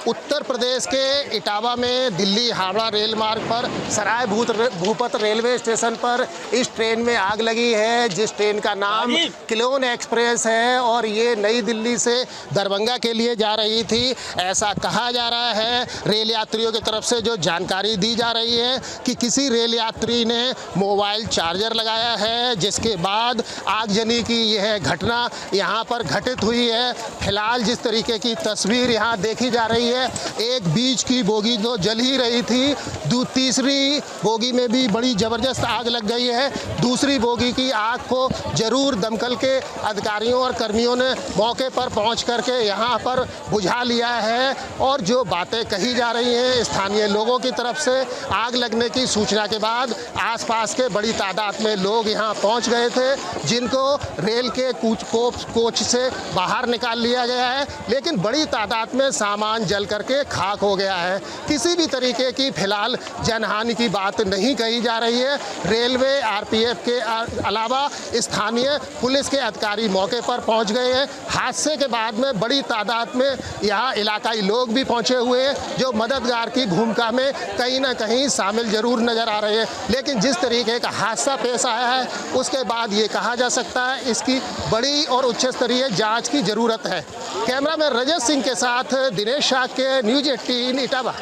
उत्तर प्रदेश के इटावा में दिल्ली हावड़ा रेल मार्ग पर सराय भूपत रेलवे स्टेशन पर इस ट्रेन में आग लगी है, जिस ट्रेन का नाम क्लोन एक्सप्रेस है और ये नई दिल्ली से दरभंगा के लिए जा रही थी। ऐसा कहा जा रहा है रेल यात्रियों की तरफ से, जो जानकारी दी जा रही है कि किसी रेल यात्री ने मोबाइल चार्जर लगाया है, जिसके बाद आगजनी की यह घटना यहाँ पर घटित हुई है। फिलहाल जिस तरीके की तस्वीर यहाँ देखी जा रही है, एक बीच की बोगी तो जल ही रही थी, तीसरी बोगी में भी बड़ी ज़बरदस्त आग लग गई है। दूसरी बोगी की आग को जरूर दमकल के अधिकारियों और कर्मियों ने मौके पर पहुंच करके यहाँ पर बुझा लिया है। और जो बातें कही जा रही हैं स्थानीय लोगों की तरफ से, आग लगने की सूचना के बाद आसपास के बड़ी तादाद में लोग यहाँ पहुँच गए थे, जिनको रेल के कोच से बाहर निकाल लिया गया है, लेकिन बड़ी तादाद में सामान जल करके खाक हो गया है। किसी भी तरीके की फिलहाल जनहानि की बात नहीं कही जा रही है। रेलवे आरपीएफ के अलावा स्थानीय पुलिस के अधिकारी मौके पर पहुंच गए हैं। हादसे के बाद में बड़ी तादाद में यहाँ इलाकाई लोग भी पहुंचे हुए हैं, जो मददगार की भूमिका में कहीं ना कहीं शामिल जरूर नजर आ रहे हैं। लेकिन जिस तरीके का हादसा पेश आया है, उसके बाद ये कहा जा सकता है इसकी बड़ी और उच्च स्तरीय जांच की जरूरत है। कैमरामैन रजत सिंह के साथ दिनेश शाह के न्यूज़ 18 इटावा।